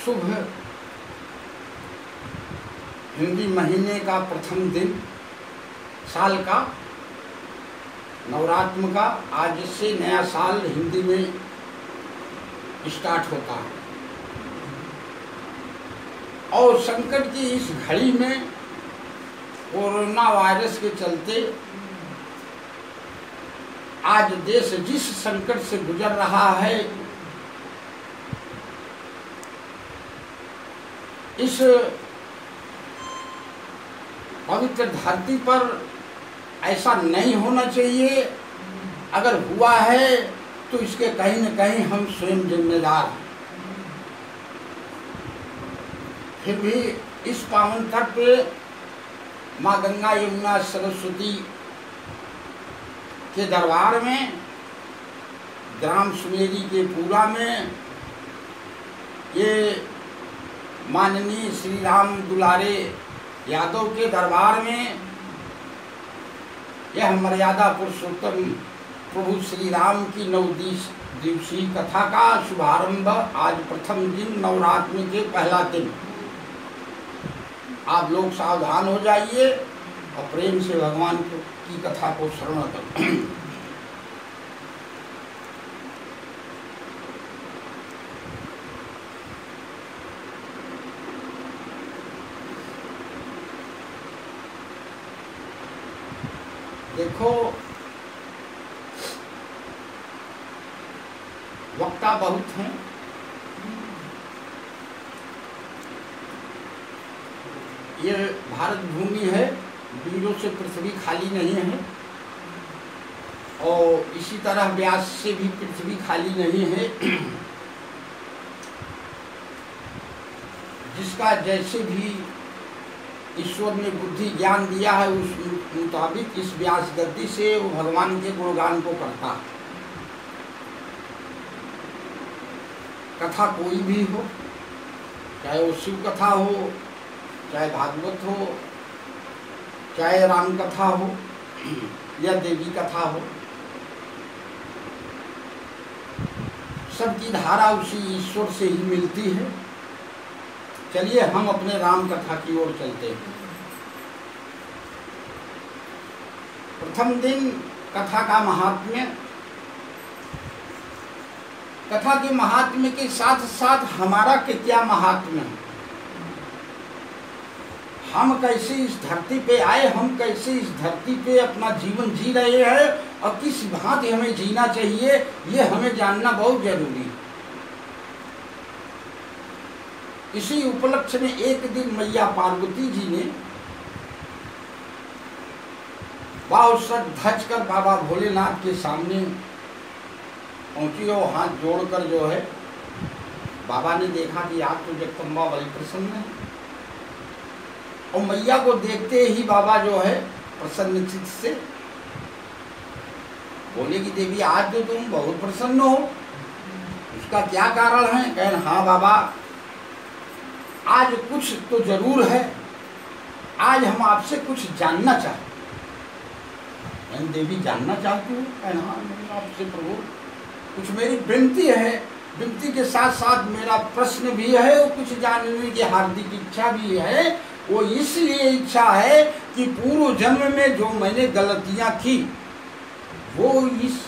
शुभ हिंदी महीने का प्रथम दिन, साल का नवरात्र का, आज से नया साल हिंदी में स्टार्ट होता है। और संकट की इस घड़ी में कोरोना वायरस के चलते आज देश जिस संकट से गुजर रहा है, इस पवित्र धरती पर ऐसा नहीं होना चाहिए। अगर हुआ है तो इसके कहीं न कहीं हम स्वयं जिम्मेदार हैं। फिर भी इस पावन तट पे माँ गंगा यमुना सरस्वती के दरबार में, ग्राम सुमेरी के पूरा में, ये माननीय श्री राम दुलारे यादव के दरबार में यह मर्यादा पुरुषोत्तम प्रभु श्री राम की 9 दिवसीय कथा का शुभारंभ आज प्रथम दिन, नवरात्रि के पहला दिन। आप लोग सावधान हो जाइए और प्रेम से भगवान की कथा को श्रवण करें। देखो, वक्ता बहुत हैं, ये भारत भूमि है, वीरों से पृथ्वी खाली नहीं है, और इसी तरह व्यास से भी पृथ्वी खाली नहीं है। जिसका जैसे भी ईश्वर ने बुद्धि ज्ञान दिया है, उस मुताबिक इस व्यास गद्दी से वो भगवान के गुणगान को करता है। कथा कोई भी हो, चाहे वो शिव कथा हो, चाहे भागवत हो, चाहे राम कथा हो या देवी कथा हो, सबकी धारा उसी ईश्वर से ही मिलती है। चलिए हम अपने राम कथा की ओर चलते हैं। प्रथम दिन कथा का महात्म्य। कथा के महात्म्य के साथ साथ हमारा क्या महात्म्य है, हम कैसे इस धरती पे आए, हम कैसे इस धरती पे अपना जीवन जी रहे हैं और किस भांति हमें जीना चाहिए, ये हमें जानना बहुत जरूरी है। इसी उपलक्ष्य में एक दिन मैया पार्वती जी ने बहुत सर धज कर बाबा भोलेनाथ के सामने पहुंची और हाथ जोड़कर जो है, बाबा ने देखा कि आप तो जगदम्बा बड़ी प्रसन्न है, और मैया को देखते ही बाबा जो है प्रसन्न चित्त से बोले कि देवी आज तो तुम बहुत प्रसन्न हो, उसका क्या कारण है? कहें हाँ बाबा, आज कुछ तो जरूर है, आज हम आपसे कुछ जानना चाहते। देवी जानना चाहती हूँ? हाँ आपसे प्रभु कुछ मेरी विनती है, विनती के साथ साथ मेरा प्रश्न भी है और कुछ जानने की हार्दिक इच्छा भी है। वो इसलिए इच्छा है कि पूर्व जन्म में जो मैंने गलतियां की वो इस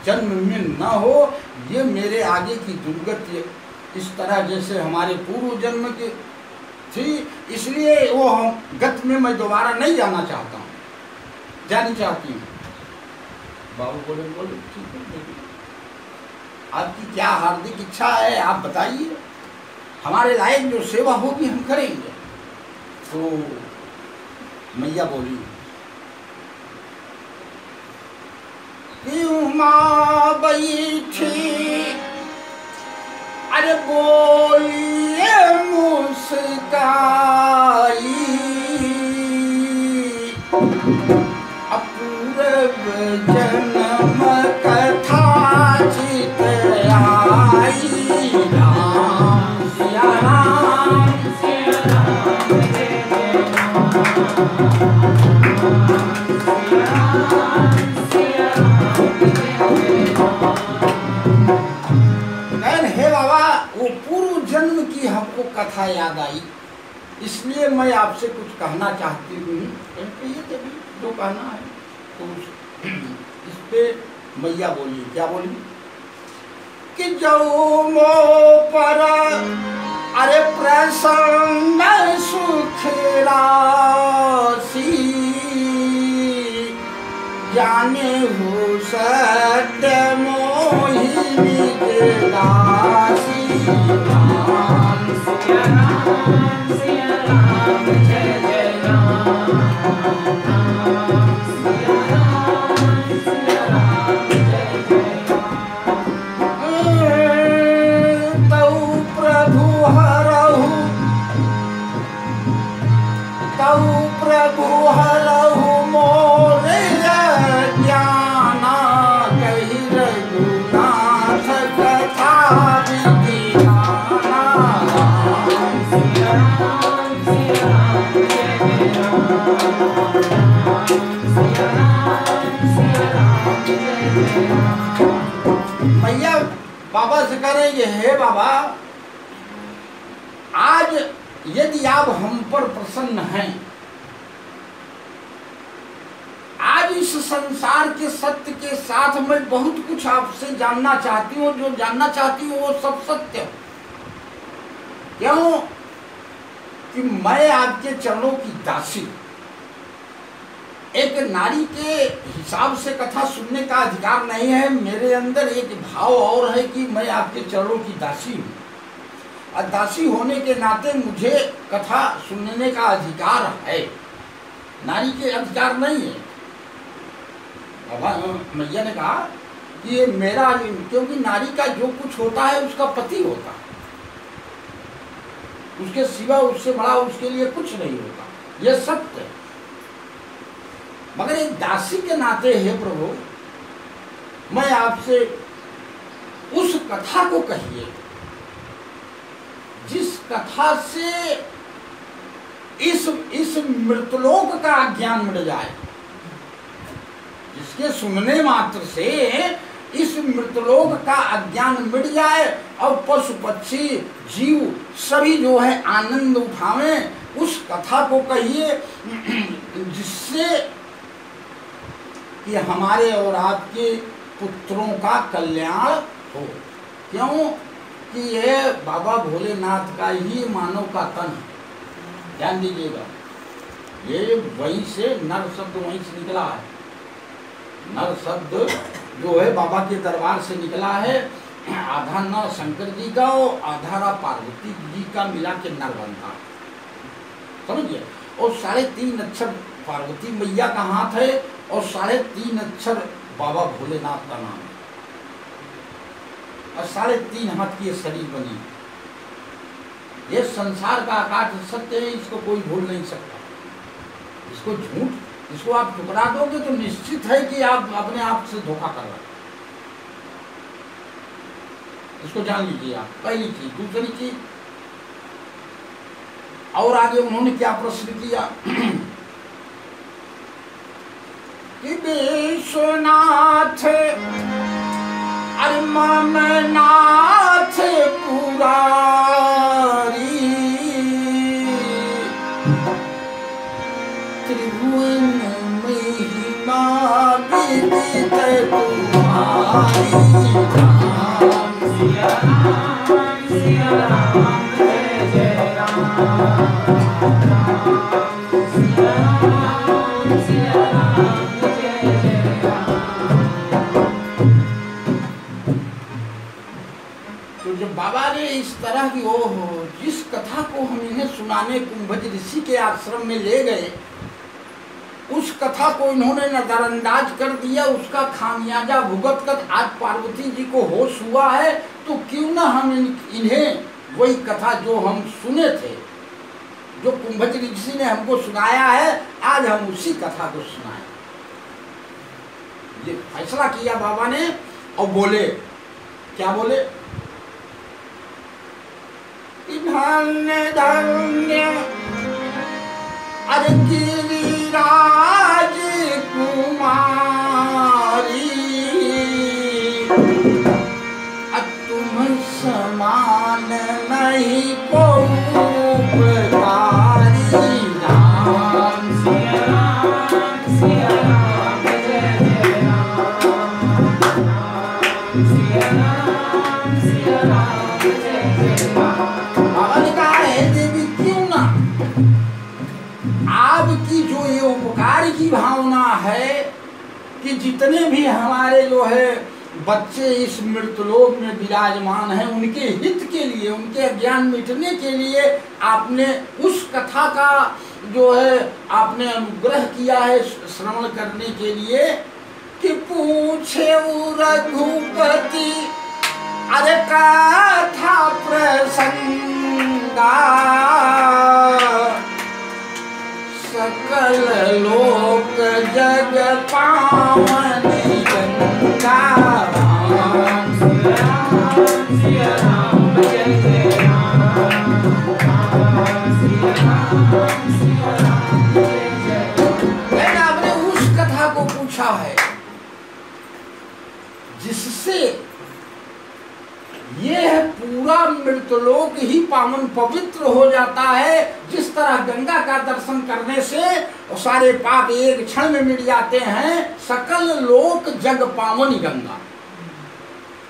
जन्म में न हो, ये मेरे आगे की दुर्गति इस तरह जैसे हमारे पूर्व जन्म की थी, इसलिए वो हम गत में मैं दोबारा नहीं जाना चाहता हूँ, जानी चाहती हूँ। बाबू बोले ठीक है, आपकी क्या हार्दिक इच्छा है आप बताइए, हमारे लायक जो सेवा होगी हम करेंगे। तो मैया बोली क्यों माँ बैठी, अरे बोलिए मुस्काई, अपूर्व जन्म कथा चित आई, राम सिया राम सिया राम हमको कथा याद आई, इसलिए मैं आपसे कुछ कहना चाहती हूँ। कहिए तभी जो कहना है। तो इस पे मैया बोली, क्या बोली कि जो मो पर अरे प्रसन्न सुख राशि जाने हो सत्य मोहिनी के दासी। राम सिया राम जय जय राम, राम सिया राम जय जय राम। तौ प्रभु हरहु, तौ प्रभु हरहु मोरे ज्ञाना, कहि रघुनाथ कथा विज्ञाना। राम सिया राम जय जय राम, राम सिया राम जय जय राम। मैया बाबा से करेंगे, हे बाबा आज यदि आप हम पर प्रसन्न हैं, आज इस संसार के सत्य के साथ मैं बहुत कुछ आपसे जानना चाहती हूँ, जो जानना चाहती हूँ वो सब सत्य। क्यों कि मैं आपके चरणों की दासी। एक नारी के हिसाब से कथा सुनने का अधिकार नहीं है। मेरे अंदर एक भाव और है कि मैं आपके चरणों की दासी हूँ, और दासी होने के नाते मुझे कथा सुनने का अधिकार है, नारी के अधिकार नहीं है। मैया ने कहा कि ये मेरा, क्योंकि नारी का जो कुछ होता है उसका पति होता है, उसके सिवा उससे बड़ा उसके लिए कुछ नहीं होता, यह सत्य है। मगर एक दासी के नाते हे प्रभु, मैं आपसे उस कथा को कहिए जिस कथा से इस मृतलोक का ज्ञान मिट जाए, जिसके सुनने मात्र से इस मृतलोक का अज्ञान मिट जाए और पशु पक्षी जीव सभी जो है आनंद उठावे। उस कथा को कहिए जिससे कि हमारे और आपके पुत्रों का कल्याण हो। क्यों कि यह बाबा भोलेनाथ का ही मानव का तन है। ध्यान दीजिएगा, ये वहीं से नर शब्द वहीं से निकला है। नर शब्द जो है बाबा के दरबार से निकला है। आधा न शंकर जी का और आधा पार्वती जी का मिला के नर बनता है, समझिए। और 3.5 अक्षर पार्वती मैया का हाथ है और 3.5 अक्षर बाबा भोलेनाथ का नाम है, और 3.5 हाथ की शरीर बनी। ये संसार का आकाश सत्य है, इसको कोई भूल नहीं सकता। इसको झूठ, इसको आप ठुकरा दोगे तो निश्चित है कि आप अपने आप से धोखा कर रहे हैं। इसको जान लीजिए आप, पहली चीज। दूसरी चीज, और आगे उन्होंने क्या प्रश्न किया कि विश्वनाथ अरे ममनाथ पुरारी, त्रिभुवन महिमा विदित तुम्हारी। राम सिया राम जय जय राम, राम सिया राम जय जय राम। तो जब बाबा ने इस तरह की जिस कथा को हम इन्हें सुनाने कुंभज ऋषि के आश्रम में ले गए, उस कथा को इन्होंने नजरअंदाज कर दिया, उसका खामियाजा भुगत कर आज पार्वती जी को होश हुआ है। तो क्यों ना हम इन्हें वही कथा जो हम सुने थे, जो कुंभज ऋषि ने हमको सुनाया है, आज हम उसी कथा को सुनाएं। ये फैसला किया बाबा ने। और बोले, क्या बोले? धन्य धन्य अरे गिरिराज कुमारी, तुम समान नहीं को बाबा ने कहा है देवी क्यों ना आपकी जो ये उपकार की भावना है कि जितने भी हमारे जो है बच्चे इस मृतलोक में विराजमान हैं उनके हित के लिए, उनके अज्ञान मिटने के लिए आपने उस कथा का जो है आपने अनुग्रह किया है श्रवण करने के लिए कि पूछे रघुपति अरे कथा प्रसंगा सकल लोक जग पावन गंगा आपने उस कथा को पूछा है जिससे यह पूरा मृतलोक ही पावन पवित्र हो जाता है। जिस तरह गंगा का दर्शन करने से सारे पाप एक क्षण में मिट जाते हैं, सकल लोक जग पावनी गंगा,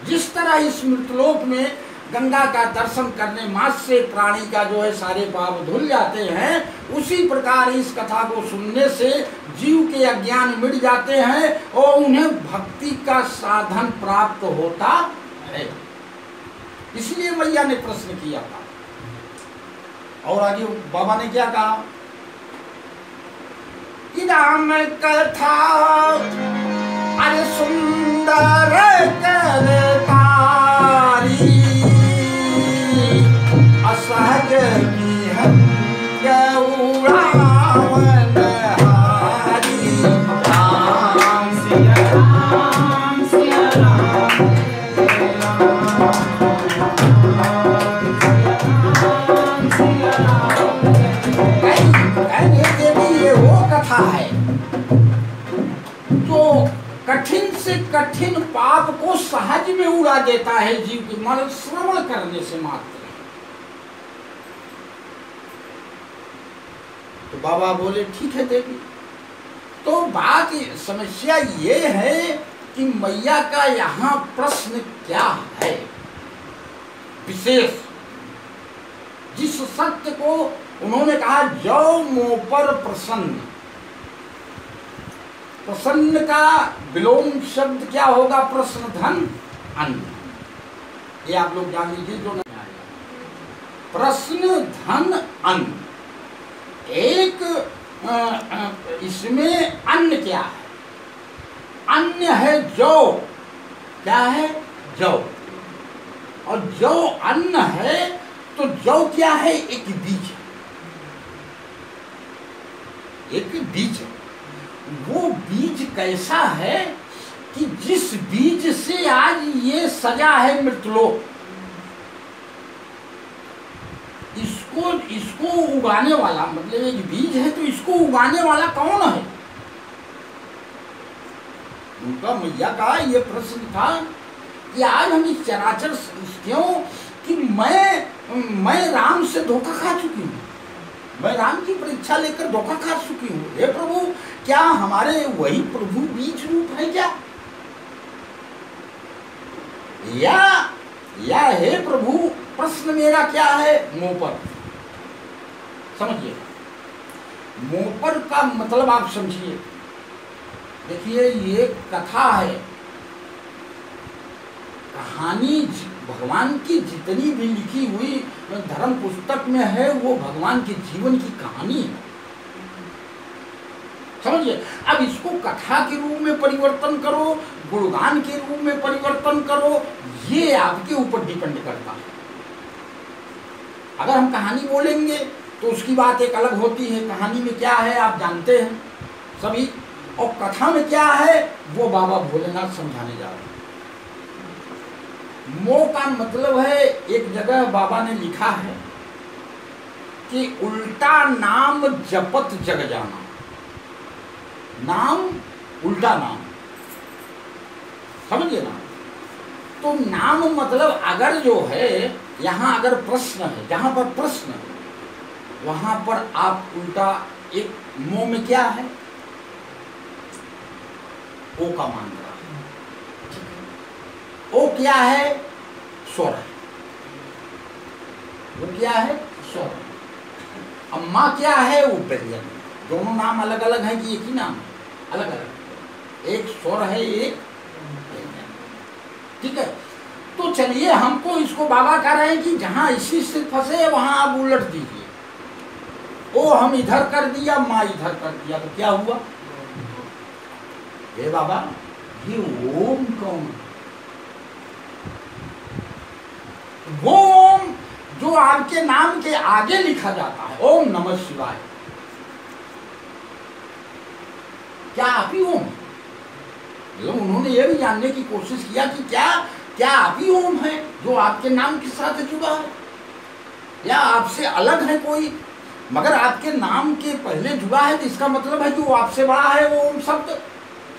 जिस तरह इस मृतलोक में गंगा का दर्शन करने मात्र से प्राणी का जो है सारे पाप धुल जाते हैं, उसी प्रकार इस कथा को सुनने से जीव के अज्ञान मिट जाते हैं और उन्हें भक्ति का साधन प्राप्त होता है। इसलिए मैया ने प्रश्न किया था। और आगे बाबा ने क्या कहा कि राम कथा अरे सुंदर करतारी असहज उड़ावन हारी राम सिया राम सिया राम है तो कठिन से कठिन पाप को सहज में उड़ा देता है जीव के मन श्रवण करने से मात्र। तो बाबा बोले ठीक है देवी। तो बात समस्या ये है कि मैया का यहाँ प्रश्न क्या है विशेष, जिस सत्य को उन्होंने कहा जो मुंह पर प्रसन्न, प्रसन्न का विलोम शब्द क्या होगा, प्रश्न धन अन्न, ये आप लोग जान लीजिए जो नहीं आएगा। प्रश्न धन अन्न, एक इसमें अन्न क्या है, अन्न है जौ, क्या है जौ, और जौ अन्न है तो जौ क्या है, एक बीज, एक बीज। वो बीज कैसा है कि जिस बीज से आज ये सजा है मृतलोक, इसको उगाने वाला, मतलब एक बीज है तो इसको उगाने वाला कौन है। उनका मैया का ये प्रश्न था कि आज हम इस चराचर क्यों कि मैं राम से धोखा खा चुकी हूँ, मैं राम की परीक्षा लेकर धोखा खा चुकी हूँ। हे प्रभु, क्या हमारे वही प्रभु बीज रूप है क्या, या हे प्रभु प्रश्न मेरा क्या है, मुंह पर समझिए, मुंह पर का मतलब आप समझिए। देखिए ये कथा है, कहानी भगवान की जितनी भी लिखी हुई धर्म पुस्तक में है वो भगवान के जीवन की कहानी है, समझिए। अब इसको कथा के रूप में परिवर्तन करो, गुणगान के रूप में परिवर्तन करो, ये आपके ऊपर डिपेंड करता है। अगर हम कहानी बोलेंगे तो उसकी बात एक अलग होती है, कहानी में क्या है आप जानते हैं सभी, और कथा में क्या है वो बाबा भोलेनाथ समझाने जा रहे हैं। मोह का मतलब है, एक जगह बाबा ने लिखा है कि उल्टा नाम जपत जग जाना, नाम उल्टा नाम, समझिए ना। तो नाम मतलब अगर जो है यहाँ अगर प्रश्न है, जहां पर प्रश्न है वहां पर आप उल्टा, एक मोह में क्या है, ओ का मान रहा है, ओ क्या है, स्वर है, वो क्या है? स्वर। अब माँ क्या है? वो व्यंजन। दोनों नाम अलग अलग है कि एक ही नाम? अलग अलग, एक स्वर है एक व्यंजन। ठीक है, तो चलिए हमको इसको बाबा कह रहे हैं कि जहां इसी से फंसे वहां आप उलट दीजिए। ओ हम इधर कर दिया, माँ इधर कर दिया, तो क्या हुआ? ये बाबा ये ओम कौन? वो ओम जो आपके नाम के आगे लिखा जाता है, ओम नमः शिवाय, क्या आप ही ओम? मतलब उन्होंने ये भी जानने की कोशिश किया कि क्या आप ही ओम है जो आपके नाम के साथ जुड़ा है, या आपसे अलग है कोई? मगर आपके नाम के पहले जुड़ा है तो इसका मतलब है कि वो आपसे बड़ा है। वो ओम शब्द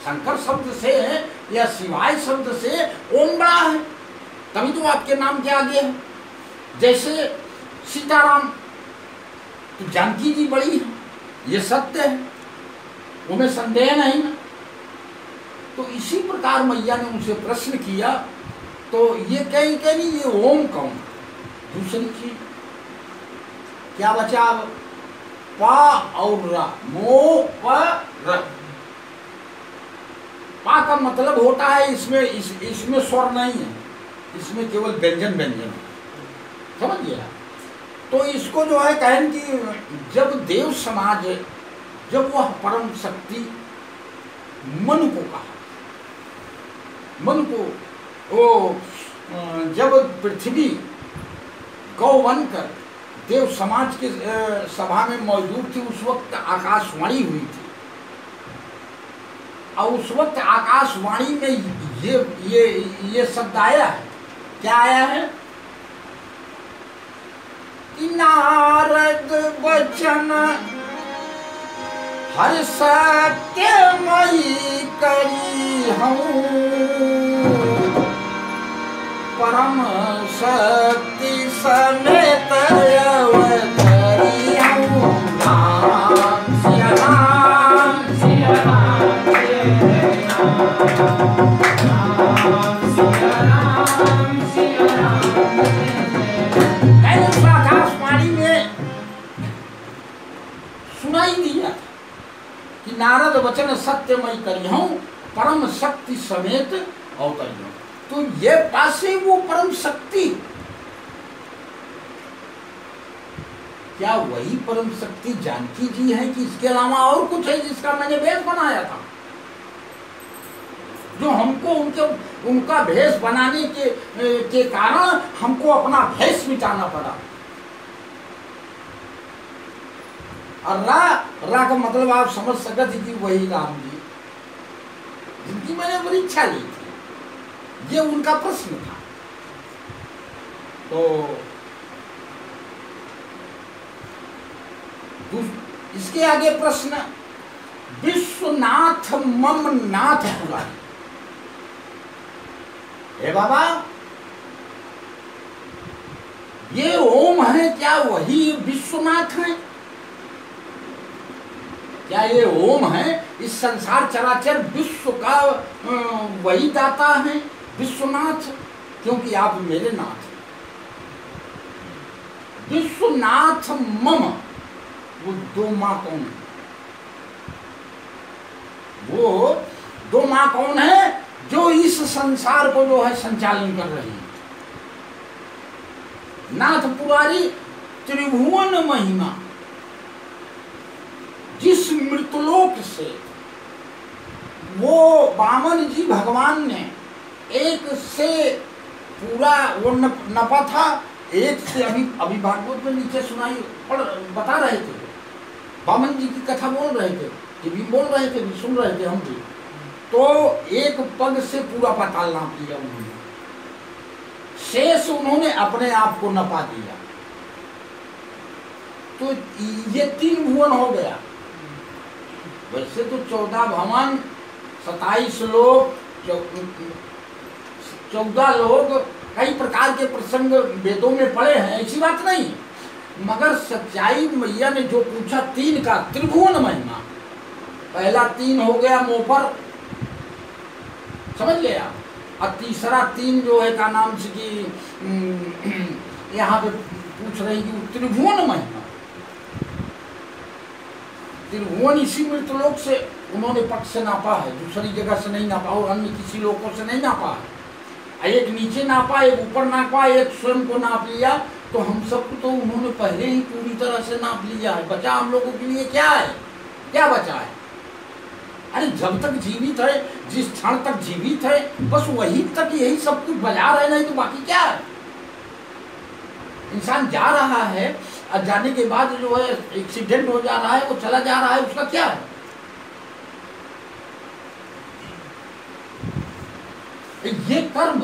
शंकर शब्द से या शिवाय शब्द से ओम बड़ा है, तभी तो आपके नाम के आगे है। जैसे सीताराम तो जानकी जी बड़ी है, ये सत्य है, उनमें संदेह नहीं है। तो इसी प्रकार मैया ने उनसे प्रश्न किया, तो ये कहीं ये ओम कौन? दूसरी चीज क्या बचा? अब पा और रा, मो प र। पा का मतलब होता है इसमें स्वर नहीं है, इसमें केवल व्यंजन व्यंजन, समझ गया? तो इसको जो है कहें कि जब देव समाज, जब वह परम शक्ति मन को कहा, मन को वो जब पृथ्वी गौ बनकर देव समाज के सभा में मौजूद थी, उस वक्त आकाशवाणी हुई थी, और उस वक्त आकाशवाणी में ये शब्द आया है। क्या आया है? कि नारद बचन हर सत्यमयी करी हूँ, परम शक्ति समेत अवतरी हूँ। राम सिया राम सिया राम सिया राम। आकाशवाणी में सुनाई दिया कि नारद वचन सत्यमय करी हूँ, परम शक्ति समेत अवतरी हूँ। तो ये पासे वो परम शक्ति, क्या वही परम शक्ति जानकी जी है कि इसके अलावा और कुछ है जिसका मैंने भेष बनाया था, जो हमको उनका भेष बनाने के कारण हमको अपना भेष मिटाना पड़ा? और रा का मतलब आप समझ सकते थे कि वही राम जी जिनकी मैंने परीक्षा ली थी, ये उनका प्रश्न था। तो इसके आगे प्रश्न, विश्वनाथ मम नाथ पुरारी। हे बाबा, ये ओम है, क्या वही विश्वनाथ है? क्या ये ओम है? इस संसार चराचर विश्व का वही दाता है विश्वनाथ, क्योंकि आप मेरे नाथ। विश्वनाथ मम, वो दो माँ कौन है? वो दो माँ कौन है जो इस संसार को जो है संचालन कर रही है? नाथ पुरारी त्रिभुवन महिमा, जिस मृतलोक से वो वामन जी भगवान ने एक से पूरा वो नपा था, एक से अभी भागवत में नीचे सुनाई बता रहे थे, वामन जी की कथा बोल रहे थे, कि भी बोल रहे थे, भी सुन रहे थे हम भी। तो एक पग से पूरा पाताल नाप लिया उन्होंने, शेष उन्होंने अपने आप को नपा दिया। तो ये 3 भुवन हो गया। वैसे तो 14 भवन, 27 लोग, 14 लोग, कई प्रकार के प्रसंग वेदों में पड़े हैं, ऐसी बात नहीं। मगर सच्चाई मैया ने जो पूछा 3 का, त्रिभुवन महिमा, पहला 3 हो गया मोपर, समझ गया, और तीसरा 3 जो है का नाम से कि यहाँ पे पूछ रही कि त्रिभुवन महिमा, त्रिभुवन इसी मृतलोक से उन्होंने पक्ष से नापा है, दूसरी जगह से नहीं नापा और अन्य किसी लोकों से नहीं नापा है। एक नीचे नापा, एक ऊपर नापा, एक स्वयं को नाप लिया, तो हम सबको तो उन्होंने पहले ही पूरी तरह से नाप लिया है। बचा हम लोगों के लिए क्या है? क्या बचा है? अरे जब तक जीवित है, जिस क्षण तक जीवित है, बस वही तक यही सब कुछ बजा रहे, नहीं तो बाकी क्या है? इंसान जा रहा है और जाने के बाद जो है एक्सीडेंट हो जा रहा है, वो चला जा रहा है, उसका क्या है? ये कर्म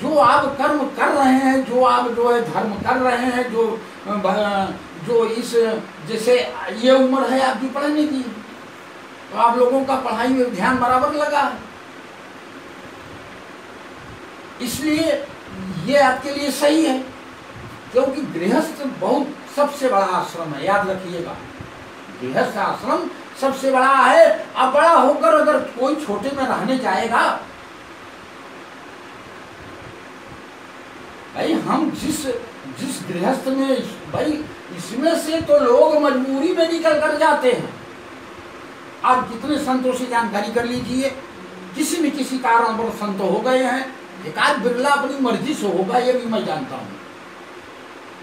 जो आप कर्म कर रहे हैं, जो आप जो है धर्म कर रहे हैं, जो इस जैसे ये उम्र है आपकी पढ़ने की, तो आप लोगों का पढ़ाई में ध्यान बराबर लगा है, इसलिए ये आपके लिए सही है। क्योंकि गृहस्थ बहुत सबसे बड़ा आश्रम है, याद रखिएगा, गृहस्थ आश्रम सबसे बड़ा है। अब बड़ा होकर अगर कोई छोटे में रहने जाएगा, भाई हम जिस गृहस्थ में, भाई इसमें से तो लोग मजबूरी में निकल कर जाते हैं। आप कितने संतों से जानकारी कर लीजिए, किसी न किसी कारण पर संत हो गए हैं, एकाध बिरला अपनी मर्जी से होगा, ये भी मैं जानता हूँ।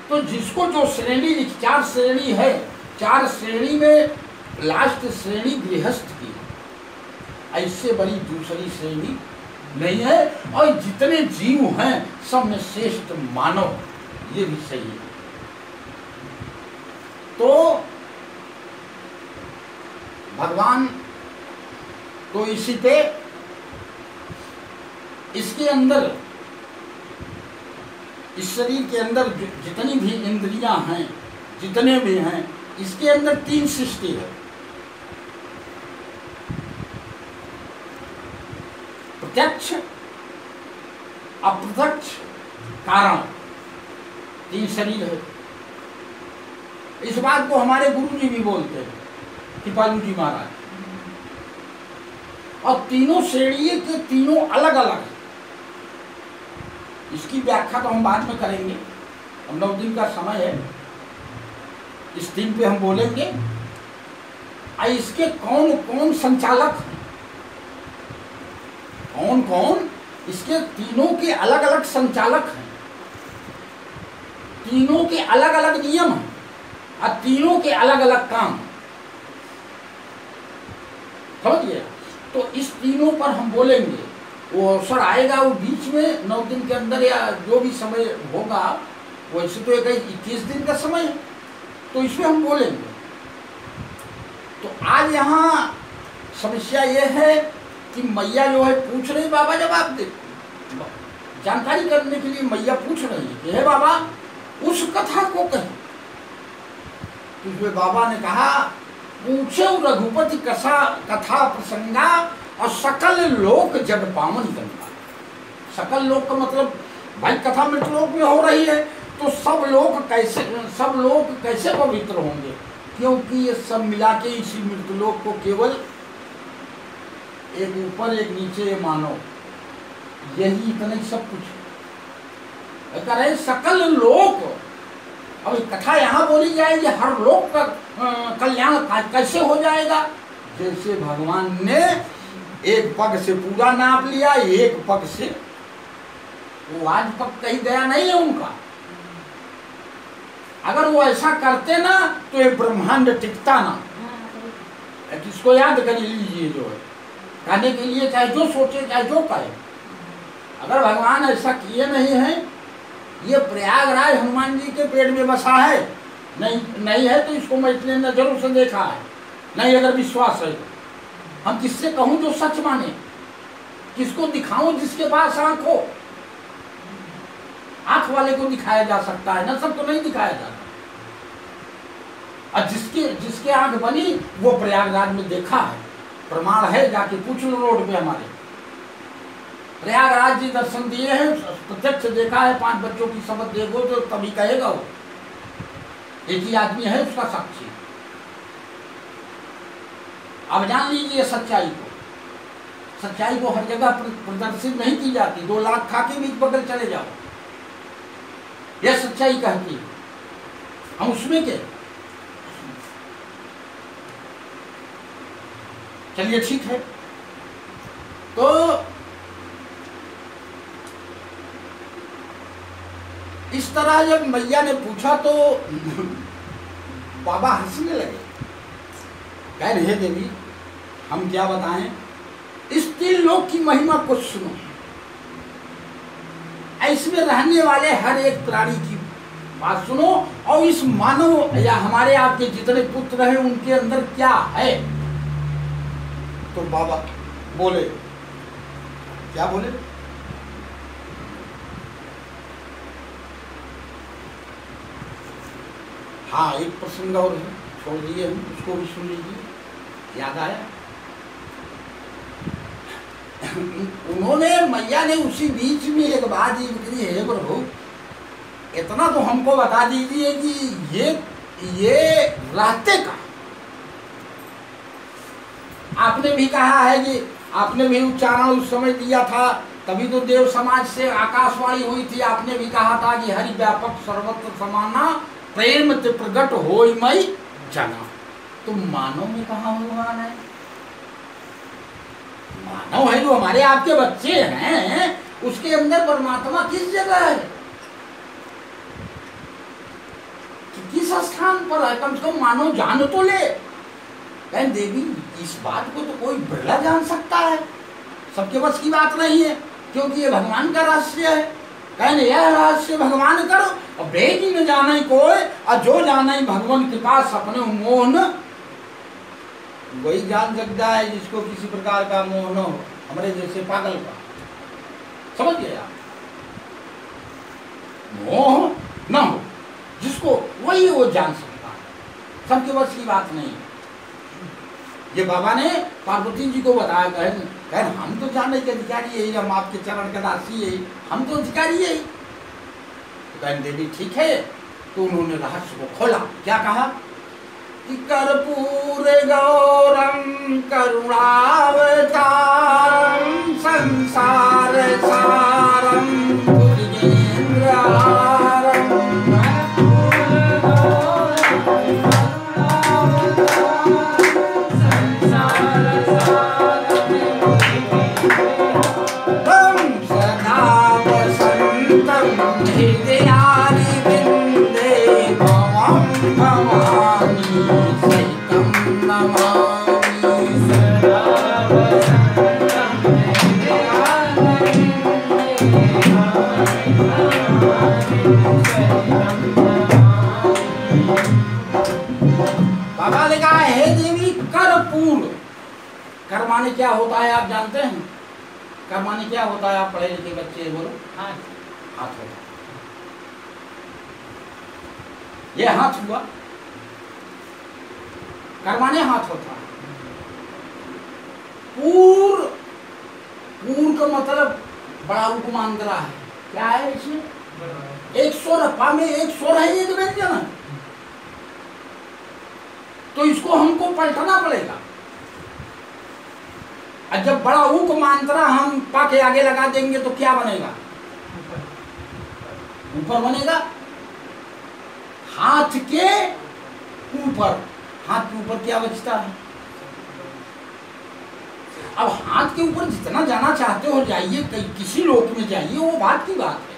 तो जिसको जो श्रेणी, 4 श्रेणी है, 4 श्रेणी में लास्ट श्रेणी गृहस्थ की, ऐसे बड़ी दूसरी श्रेणी नहीं है। और जितने जीव हैं सब में श्रेष्ठ मानव, ये भी सही है। तो भगवान तो इसी पे, इसके अंदर, इस शरीर के अंदर जितनी भी इंद्रियां हैं, जितने भी हैं, इसके अंदर 3 सृष्टि है। प्रत्यक्ष, अप्रत्यक्ष, कारण, 3 शरीर है। इस बात को हमारे गुरु जी भी बोलते हैं, कृपालु जी महाराज। और तीनों श्रेणी के तीनों अलग अलग है। इसकी व्याख्या तो हम बाद में करेंगे, हम 9 दिन का समय है, इस दिन पे हम बोलेंगे। इसके कौन कौन संचालक हैं, कौन कौन इसके तीनों के अलग अलग संचालक हैं, तीनों के अलग अलग नियम हैं और तीनों के अलग अलग काम, समझिए। तो इस तीनों पर हम बोलेंगे, वो अवसर आएगा, वो बीच में 9 दिन के अंदर या जो भी समय होगा, वैसे तो 21 दिन का समय है, तो इसमें हम बोलेंगे। तो आज यहाँ समस्या ये है कि मैया जो है पूछ रही, बाबा जब आप जानकारी करने के लिए मैया पूछ रही है कि हे बाबा उस कथा को कहें। इसमें बाबा ने कहा, पूछे रघुपति कथा प्रसंगा और सकल लोक जग पावन गंगा। सकल लोक का मतलब भाई कथा मृतलोक में हो रही है, तो सब लोग कैसे पवित्र होंगे? क्योंकि ये सब मिला के इसी मृतलोक को केवल एक ऊपर एक नीचे मानो, यही इतना ही सब कुछ करे। सकल लोक, अब कथा यहाँ बोली जाएगी, हर लोक का कल्याण कैसे हो जाएगा? जैसे भगवान ने एक पग से पूरा नाप लिया, एक पग से, वो आज पग कहीं गया नहीं है उनका। अगर वो ऐसा करते ना तो ये ब्रह्मांड टिकता ना। इसको याद कर लीजिए, जो है कहने के लिए चाहे जो सोचे चाहे जो कहे, अगर भगवान ऐसा किए नहीं है, ये प्रयागराज हनुमान जी के पेट में बसा है, नहीं है तो इसको मैं इतने नजरों से देखा है, नहीं अगर विश्वास है तो हम किससे कहूं जो सच माने, किसको दिखाऊं जिसके पास आंख हो? आंख वाले को दिखाया जा सकता है ना, सबको नहीं दिखाया जाता। और जिसके आंख बनी वो प्रयागराज में देखा है, प्रमाण है, जाके पूछ लो रोड पे हमारे। प्रयागराज जी दर्शन दिए हैं, प्रत्यक्ष देखा है, 5 बच्चों की शपथ देखो तो तभी कहेगा वो, एक ही आदमी है उसका साक्षी। अब जान लीजिए सच्चाई को हर जगह प्रदर्शित नहीं की जाती। 2 लाख खा के बीच पकड़ चले जाओ, यह सच्चाई कहती है। हम उसमें के। चलिए ठीक है। तो इस तरह जब मैया ने पूछा तो बाबा हंसने लगे, कह रहे देवी हम क्या बताएं, इस तीन लोक की महिमा कुछ सुनो, इसमें रहने वाले हर एक प्राणी की बात सुनो, और इस मानव या हमारे आपके जितने पुत्र हैं उनके अंदर क्या है। तो बाबा बोले, क्या बोले, हाँ एक प्रसंग और है, छोड़ दिए हम, उसको भी सुन लीजिए, याद आया। उन्होंने, मैया ने उसी बीच में एक बात ये कही, है प्रभु इतना तो हमको बता दीजिए कि ये रहते का, आपने भी कहा है कि आपने भी उच्चारण उस समय दिया था, तभी तो देव समाज से आकाशवाणी हुई थी, आपने भी कहा था कि हरि व्यापक सर्वत्र समाना प्रेम ते प्रगट होई मई जना। तो मानव में कहाँ भगवान है? मानव है जो हमारे आपके बच्चे हैं, उसके अंदर परमात्मा किस जगह है, किस स्थान पर है? कम से कम मानव जान तो ले। कहें देवी इस बात को तो कोई बिरला जान सकता है, सबके बस की बात नहीं है, क्योंकि ये भगवान का रहस्य है। कहें यह रहस्य भगवान करो, और बेटी न जाने कोई, और जो जाने भगवान के पास अपने मोहन, वही जान सकता है जिसको किसी प्रकार का मोह न हो, हमारे जैसे पागल का, समझ गए आप? मोह न हो जिसको, वही वो जान सकता है, सबके बस की बात नहीं। ये बाबा ने पार्वती जी को बताया, कहें हम तो जानने के अधिकारी यही, हम आपके चरण के दासी यही, हम तो अधिकारी यही। तो कहें देवी ठीक है। तो उन्होंने रहस्य को खोला, क्या कहा कि कर्पूर गौरम करुणावतारम संसार सारम भुजगेन्द्रहारम। बाबा ने कहा हे देवी कर्पूर, कर माने क्या होता है आप जानते हैं? कर माने क्या होता है? आप पढ़े लिखे बच्चे बोलो। हाथ होता है, ये हाथ हुआ, कर माने हाथ होता है। पूर, पूर का मतलब बड़ा उपमांतरा है, क्या है इसमें? एक स्वर, पा में एक स्वर है, एक व्यंजन है, तो इसको हमको पलटना पड़ेगा। और जब बड़ा ऊक मांत्रा हम पा के आगे लगा देंगे तो क्या बनेगा? ऊपर बनेगा। हाथ के ऊपर, हाथ के ऊपर क्या बचता है? अब हाथ के ऊपर जितना जाना चाहते हो जाइए, किसी लोक में जाइए, वो बात की बात है,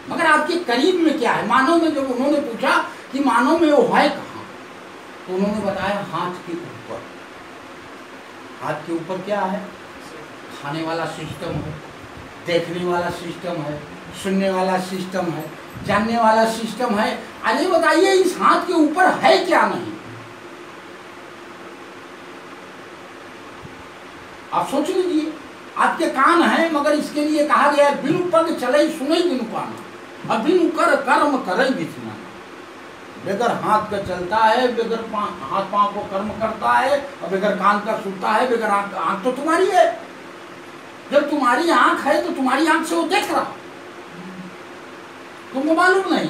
मगर आपके करीब में क्या है? मानव में जब उन्होंने पूछा कि मानव में वो है कहाँ, तो उन्होंने बताया हाथ के ऊपर। हाथ के ऊपर क्या है? खाने वाला सिस्टम है, देखने वाला सिस्टम है, सुनने वाला सिस्टम है, जानने वाला सिस्टम है। अरे बताइए इस हाथ के ऊपर है क्या नहीं? आप सोच लीजिए, आपके कान हैं, मगर इसके लिए कहा गया है बिनु पग चले सुने बिनु पाना, और बिनु कर कर्म करे बिना। बगैर हाथ का चलता है, बगैर हाथ पांव को कर्म करता है, और बगैर कान का सुनता है, बगैर आंख तो तुम्हारी है। जब तुम्हारी आंख है तो तुम्हारी आंख से वो देख रहा, तुमको मालूम नहीं।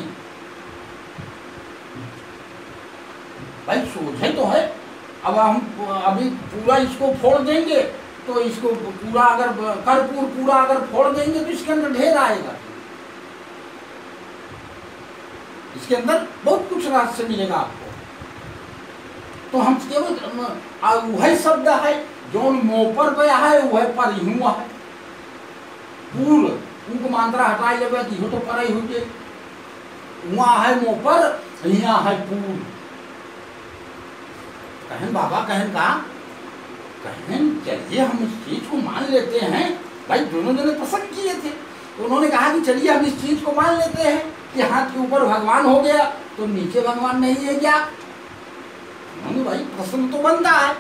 भाई सोझे तो है। अब हम अभी पूरा इसको फोड़ देंगे तो इसको पूरा, अगर कर्पूर पूरा अगर फोड़ देंगे तो इसके अंदर ढेर आएगा, इसके अंदर बहुत कुछ कुछ रहस्य मिलेगा आपको। तो हम केवल वही शब्द है जो मोपर पे है, वह पर हुआ है। पूर्व उनको मात्रा हटाई जब हो तो पर ही हुए, वहां है मोपर, यहाँ है पूर्व। कहन बाबा कहन का कहन चलिए हम इस चीज को मान लेते हैं। भाई दोनों जने पसंद किए थे, तो उन्होंने कहा कि चलिए हम इस चीज को मान लेते हैं कि हाथ के ऊपर भगवान हो गया तो नीचे भगवान नहीं है क्या? भाई प्रश्न तो बनता है।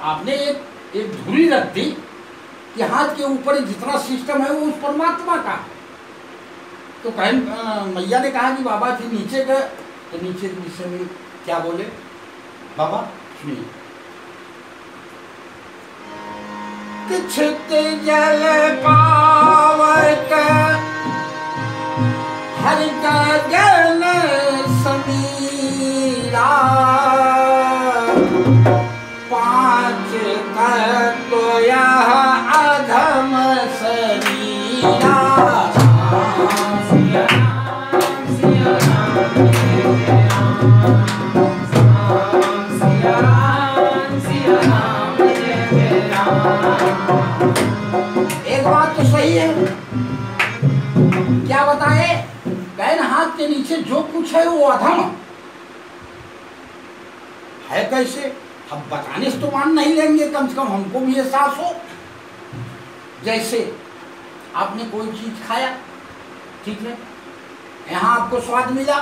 आपने एक धुरी रख दी कि हाथ के ऊपर जितना सिस्टम है वो उस परमात्मा का। तो मैया ने कहा कि बाबा जी नीचे गए, तो नीचे के विषय में क्या बोले बाबा सुनिए। किछुत जल पावक हर गगन समीरा, पांच तत्व यह अधम शरीरा। एक बात तो सही है, क्या बताए? बैन हाथ के नीचे जो कुछ है वो अधम है। कैसे? अब बताने से तो मान नहीं लेंगे, कम से कम हमको भी एहसास हो। जैसे आपने कोई चीज खाया, ठीक है, यहाँ आपको स्वाद मिला,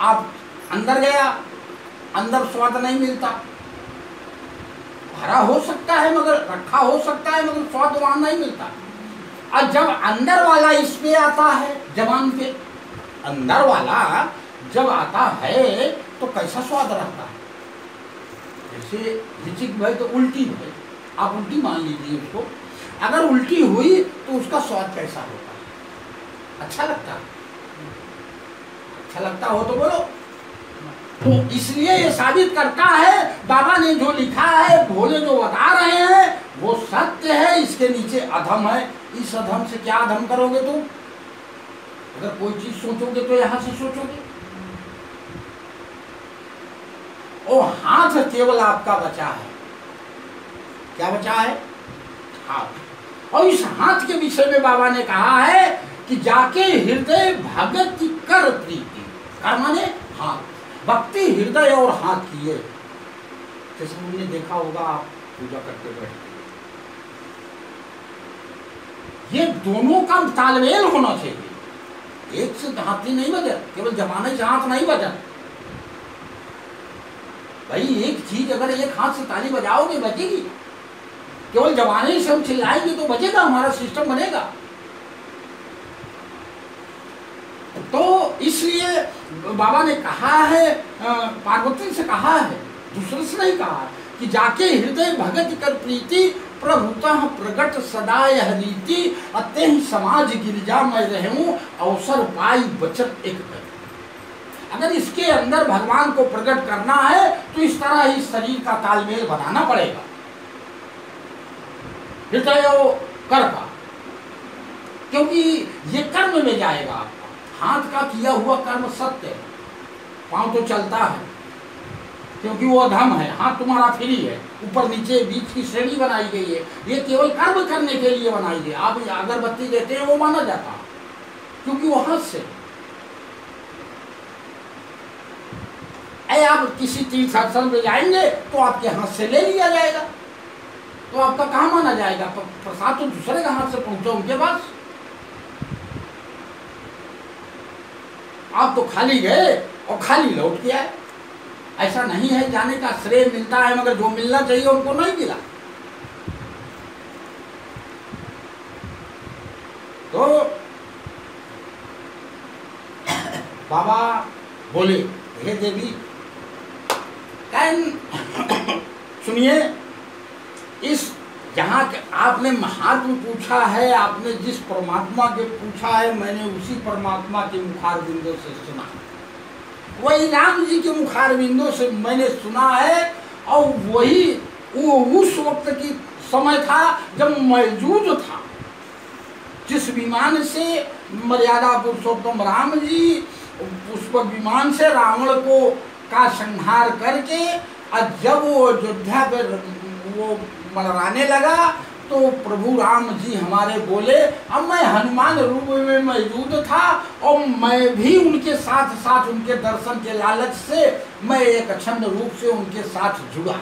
आप अंदर गया, अंदर स्वाद नहीं मिलता। भरा हो सकता है मगर रखा हो सकता है मगर स्वाद वहां नहीं मिलता। और जब अंदर वाला इस पे आता है, जबान पे अंदर वाला जब आता है तो कैसा स्वाद रहता है? जैसे हिचिक भाई तो उल्टी भाई, आप उल्टी मान लीजिए उसको, अगर उल्टी हुई तो उसका स्वाद कैसा होता है? अच्छा लगता है? अच्छा लगता हो तो बोलो। तो इसलिए ये साबित करता है बाबा ने जो लिखा है, भोले जो बता रहे हैं वो सत्य है। इसके नीचे अधम है। इस अधम से क्या अधम करोगे तुम? अगर कोई चीज सोचोगे तो यहां से सोचोगे। ओ हाथ केवल आपका बचा है। क्या बचा है? हाथ। और इस हाथ के विषय में बाबा ने कहा है कि जाके हृदय भगत कर प्रीति। कर माने हाथ, भक्ति हृदय और हाथ की है। जैसे हमने देखा होगा आप पूजा करते बैठते, ये दोनों का तालमेल होना चाहिए। एक से हाथ ही नहीं बजा, केवल जमाने से हाथ नहीं बजा। भाई एक चीज अगर एक हाथ से ताली बजाओगे बजेगी, केवल जमाने से हम चिल्लाएंगे तो बजेगा, हमारा सिस्टम बनेगा। तो इसलिए बाबा ने कहा है, पार्वती से कहा है, दूसरे से नहीं कहा, कि जाके हृदय भगत कर प्रीति, प्रभुतः प्रगट सदा यह रीति, अते ही समाज गिरिजा मैं रहूं, अवसर पाई बचत एक कर। अगर इसके अंदर भगवान को प्रकट करना है तो इस तरह ही शरीर का तालमेल बनाना पड़ेगा, हृदय कर का, क्योंकि ये कर्म में जाएगा आपका। हाथ का किया हुआ कर्म सत्य है, पांव तो चलता है क्योंकि वो अधम है, हाथ तुम्हारा फ्री है, ऊपर नीचे बीच की श्रेणी बनाई गई है, ये केवल कर्म करने के लिए बनाई गई। आप अगरबत्ती देते हैं वो माना जाता है क्योंकि वो हाथ से। आप किसी तीर्थ स्थल में जाएंगे तो आपके हाथ से ले लिया जाएगा, तो आपका कहाँ माना जाएगा? प्रसाद तो दूसरे के हाथ से पहुंचा उनके पास। आप तो खाली गए और खाली लौट के आए। ऐसा नहीं है, जाने का श्रेय मिलता है मगर जो मिलना चाहिए उनको नहीं मिला। तो बाबा बोले, हे देवी, सुनिए, इस जहाँ आपने महात्म पूछा है, आपने जिस परमात्मा के पूछा है, मैंने उसी परमात्मा के मुखार बिंदु से सुना, वही राम जी के मुखार बिंदु से मैंने सुना है। और वही वो उस वक्त की समय था जब मौजूद था, जिस विमान से मर्यादा पुरुषोत्तम राम जी पुष्प विमान से रावण को का संहार करके, और जब वो अयोध्या पे वो मंडराने लगा तो प्रभु राम जी हमारे बोले, अब मैं हनुमान रूप में मौजूद था और मैं भी उनके साथ साथ उनके दर्शन के लालच से मैं एक अखंड रूप से उनके साथ जुड़ा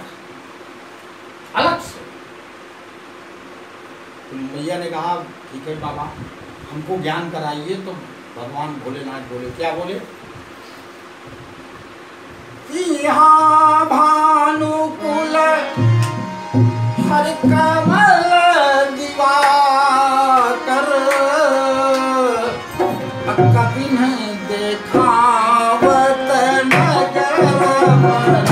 अलग से। तो मैया ने कहा ठीक है बाबा, हमको ज्ञान कराइए। तो भगवान भोलेनाथ बोले, क्या बोले? यहाँ भानुकुल हर कमल दिवाकर, कपिन देखावत नगर मनोहर।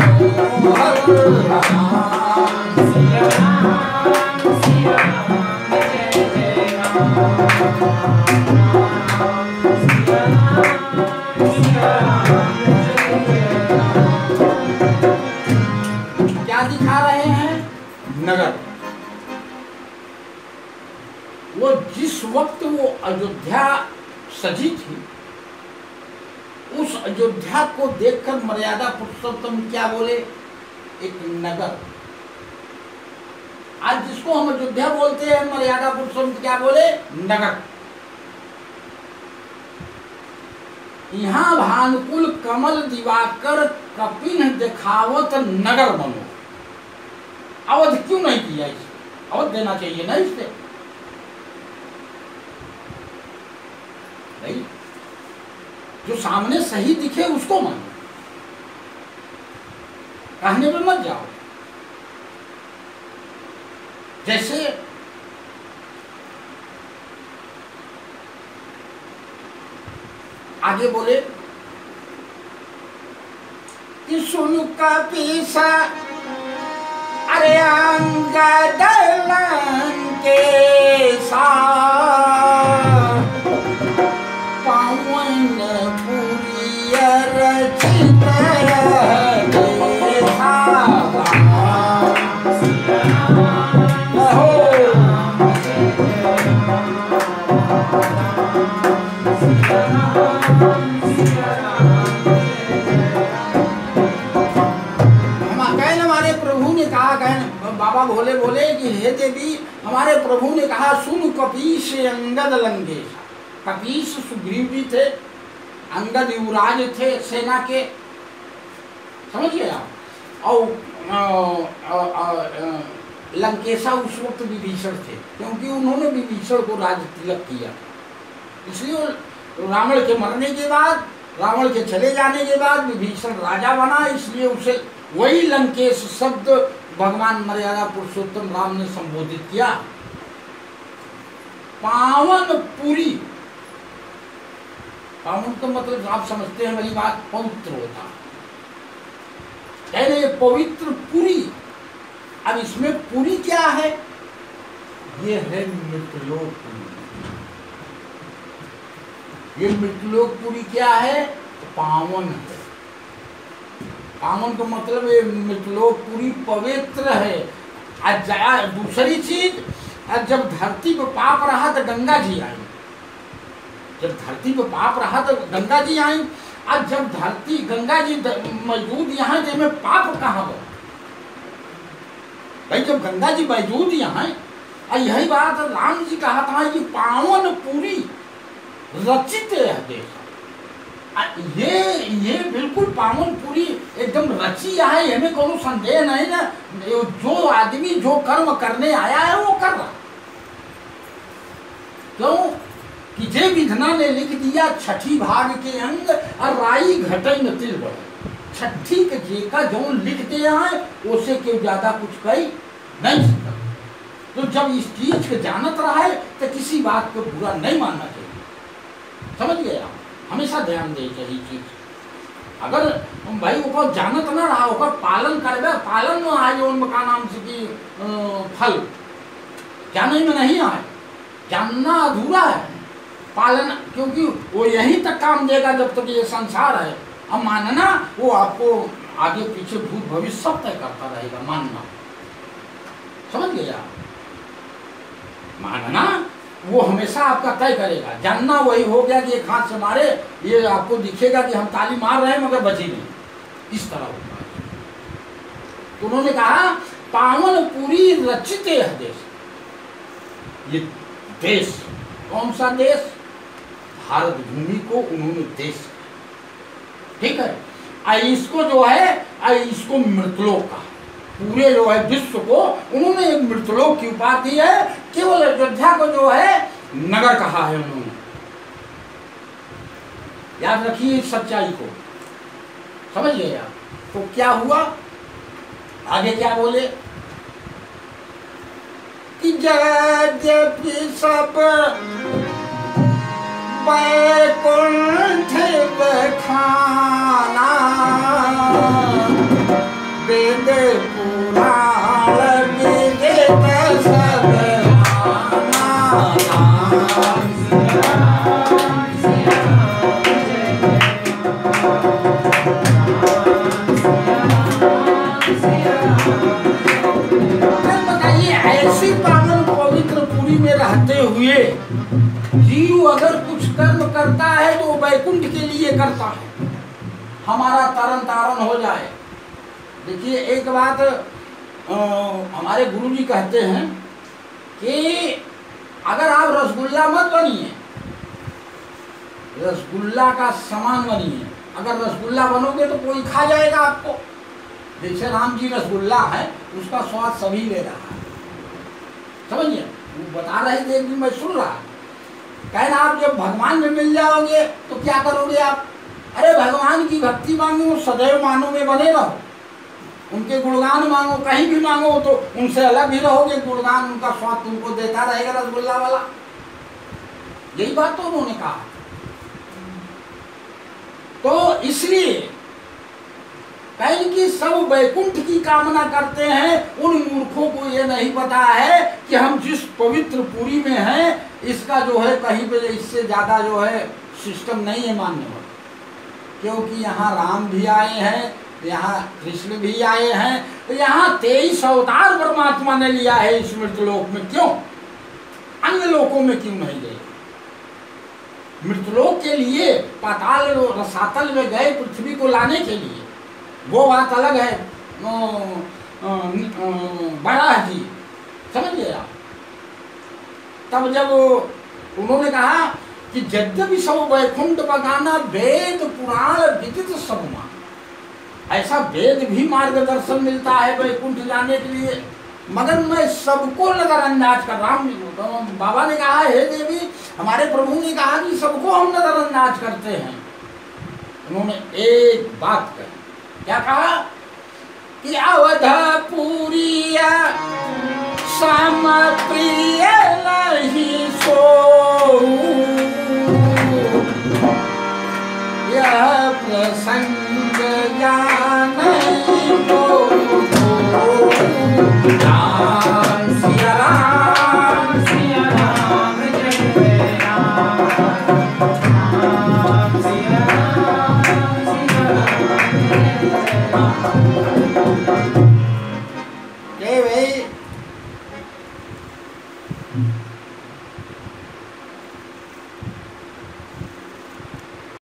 क्या दिखा रहे हैं? नगर। वो जिस वक्त वो अयोध्या सजी थी, उस अयोध्या को देखकर मर्यादा पुरुषोत्तम क्या बोले? एक नगर। आज जिसको हम अयोध्या बोलते हैं, मर्यादा पुरुषोत्तम क्या बोले? नगर। यहाँ भानुकुल कमल दिवाकर, कपिन देखावत नगर बनो। अवध क्यों नहीं किया? इसे अवध देना चाहिए ना इससे, नहीं? जो सामने सही दिखे उसको मानो, कहने पे मत जाओ। जैसे आगे बोले कि सुन कपीसा अरे अंगद लंकेशा, पावन पुरी रचित बाबा भोले बोले कि हे देवी, हमारे प्रभु ने कहा सुन कपीस अंगद लंकेश। कपीस सुग्रीव जी थे, अंगद युवराज थे सेना के, समझिए आप। और लंकेशा उस वक्त विभीषण थे, क्योंकि उन्होंने विभीषण को राज तिलक किया। इसलिए रावण के मरने के बाद, रावण के चले जाने के बाद विभीषण राजा बना, इसलिए उसे वही लंकेश शब्द भगवान मर्यादा पुरुषोत्तम राम ने संबोधित किया। पावन पुरी, पावन का मतलब आप समझते हैं, वही बात पवित्र होता है, पवित्र पुरी। अब इसमें पुरी क्या है? ये है मृतलोकपुरी। ये मृतलोकपुरी क्या है? पावन है। पावन का मतलब ये मृतलोकपुरी पवित्र है। दूसरी चीज, जब धरती पर पाप रहा तो गंगा जी आई। जब धरती पर पाप रहा तो गंगा जी आई, और जब धरती गंगा जी मौजूद यहाँ में पाप कहाँ हो भाई? जब गंगा जी मौजूद यहाँ, और यही बात राम जी कहा था कि पावन पुरी रचित है देश। ये बिल्कुल पावन पूरी एकदम रची है, हमें कोई संदेह नहीं ना। जो आदमी जो कर्म करने आया है वो कर रहा। क्यों कि जे विधना ने लिख दिया छठी भाग के अंग, और राई घटई न तिल बढ़े। छठी के जे का जो लिख दिया है उसे क्यों ज्यादा कुछ कही नहीं सकता। तो जब इस चीज को जानत रहा है तो किसी बात को बुरा नहीं मानना चाहिए। समझ गए आप? हमेशा ध्यान दे चाहिए चीज। अगर भाई ऊपर जानत ना रहा, ऊपर पालन करबे, पालन में आए उनका नाम से कि फल जाने में नहीं आए, जानना अधूरा है पालन, क्योंकि वो यहीं तक काम देगा जब तक ये संसार है। अब मानना वो आपको आगे पीछे भूत भविष्य सब तय करता रहेगा, मानना। समझ गया? मानना वो हमेशा आपका तय करेगा। जानना वही हो गया कि एक हाथ से मारे, ये आपको दिखेगा कि हम ताली मार रहे हैं मगर बची नहीं, इस तरह होगा। तो उन्होंने कहा पावन पूरी रचिते है देश। ये देश कौन सा देश? भारत भूमि को उन्होंने देश, ठीक है, इसको जो है इसको मृतलोक का, पूरे जो है विश्व को उन्होंने एक मृतलोक की उपाधि दी है। केवल अयोध्या को जो है नगर कहा है उन्होंने। याद रखिए इस सच्चाई को, समझिए आप। तो क्या हुआ आगे, क्या बोले कि यद्यपि सब वैकुंठ बखाना, वेद पुराण विदित सब माना। बताइए ऐसी पावन पवित्र पुरी में रहते हुए जीव अगर कुछ कर्म करता है तो वैकुंठ के लिए करता है, हमारा तरन तारण हो जाए। देखिए एक बात हमारे गुरुजी कहते हैं कि अगर आप रसगुल्ला मत बनिए, रसगुल्ला का समान बनिए। अगर रसगुल्ला बनोगे तो कोई खा जाएगा आपको। जैसे राम जी रसगुल्ला है, उसका स्वाद सभी ले रहा है, समझिए। वो बता रहे थे, एक दिन मैं सुन रहा, कहना आप जब भगवान में मिल जाओगे तो क्या करोगे आप? अरे भगवान की भक्ति मांगो, सदैव मानो में बने रहो, उनके गुणगान मांगो, कहीं भी मांगो तो उनसे अलग ही रहोगे। गुणगान उनका स्वाद तुमको देता रहेगा रसगुल्ला वाला। यही बात तो उन्होंने कहा। तो इसलिए कहीं की सब वैकुंठ की कामना करते हैं, उन मूर्खों को ये नहीं पता है कि हम जिस पवित्र पुरी में हैं इसका जो है कहीं पे इससे ज्यादा जो है सिस्टम नहीं है मानने वाला। क्योंकि यहाँ राम भी आए हैं, यहाँ कृष्ण भी आए हैं, तो यहाँ 23 अवतार परमात्मा ने लिया है इस मृतलोक में। क्यों अन्य लोकों में क्यों नहीं गए? मृतलोक के लिए पाताल रसातल में गए पृथ्वी को लाने के लिए, वो बात अलग है। बड़ा जी समझिए आप। तब जब उन्होंने कहा कि यद्यपि सब वैकुंठ बगाना वेद पुराण विदित सब मान, ऐसा वेद भी मार्गदर्शन मिलता है वैकुंठ जाने के लिए, मगर मैं सबको नजरअंदाज कर रहा हूँ। बाबा ने कहा हे देवी, हमारे प्रभु ने कहा कि सबको हम नजरअंदाज करते हैं। उन्होंने एक बात कही, क्या कहा कि अवधपुरी सम प्रिय नहीं सो, यह प्रसंग जाने को